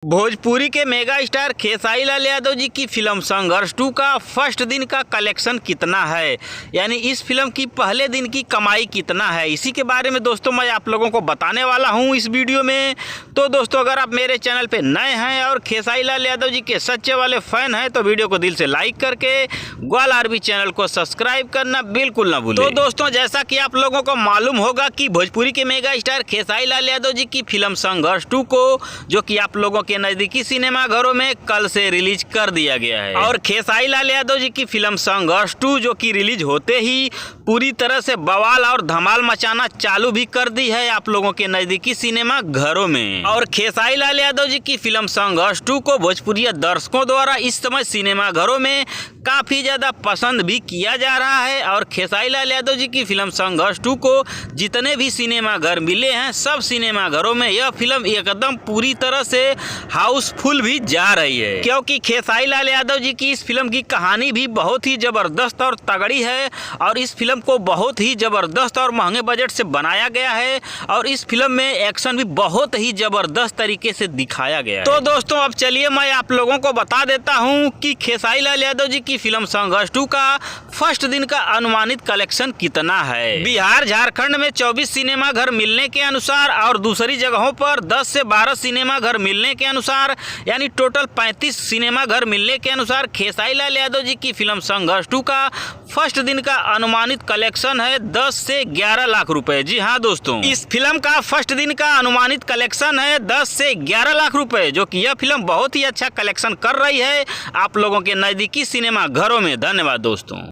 भोजपुरी के mega star Khesari Lal Yadav ji की film संघर्ष 2 का फर्स्ट दिन का कलेक्शन कितना है, यानी इस फिल्म की पहले दिन की कमाई कितना है, इसी के बारे में दोस्तों मैं आप लोगों को बताने वाला हूं इस वीडियो में। तो दोस्तों अगर आप मेरे चैनल पे नए हैं और खेसारी लाल यादव जी के सच्चे वाले फैन हैं तो वीडियो को दिल से लाइक करके ग्वाल आरबी चैनल को सब्सक्राइब करना बिल्कुल ना भूलें। तो दोस्तों जैसा कि आप लोगों को मालूम होगा कि भोजपुरी के मेगा स्टार खेसारी लाल यादव जी की फिल्म संघर्ष 2 को जो कि आप लोगों के नजदीकी सिनेमा घरों में कल से रिलीज कर दिया गया है। और खेसारी लाल यादव जी की फिल्म संघर्ष 2 जो कि रिलीज होते ही पूरी तरह से बवाल और धमाल मचाना चालू भी कर दी है आप लोगों के नजदीकी सिनेमा घरों में। और खेसारी लाल यादव जी की फिल्म संघर्ष 2 को भोजपुरी दर्शकों द्वारा इस समय सिनेमा घरों में काफी ज्यादा पसंद भी किया जा रहा है। और खेसारी लाल यादव जी की फिल्म संघर्ष 2 को जितने भी सिनेमा घर मिले हैं सब सिनेमा घरों में यह फिल्म एकदम पूरी तरह से हाउसफुल भी जा रही है, क्योंकि खेसारी लाल यादव जी की इस फिल्म की कहानी भी बहुत ही जबरदस्त और तगड़ी है। और इस फिल्म को बहुत ही जबरदस्त और महंगे बजट से बनाया गया है और इस फिल्म में एक्शन भी बहुत ही जबरदस्त तरीके से दिखाया गया है। तो दोस्तों अब चलिए मैं आप लोगों को बता देता हूं कि खेसारी लाल यादव जी की फिल्म संघर्ष 2 का फर्स्ट दिन का अनुमानित कलेक्शन कितना है। बिहार झारखंड में 24 सिनेमा घर मिलने के अनुसार और दूसरी जगहों पर 10 से 12 सिनेमा घर मिलने के अनुसार यानी टोटल 35 सिनेमा घर मिलने के अनुसार खेसारी लाल यादव जी की फिल्म संघर्ष 2 का फर्स्ट दिन का अनुमानित कलेक्शन है 10 से 11 लाख रुपए। जी हाँ दोस्तों, इस फिल्म का फर्स्ट दिन का अनुमानित कलेक्शन है 10 से 11 लाख रुपए, जो कि यह फिल्म बहुत ही अच्छा कलेक्शन कर रही है आप लोगों के नजदीकी सिनेमा घरों में। धन्यवाद दोस्तों।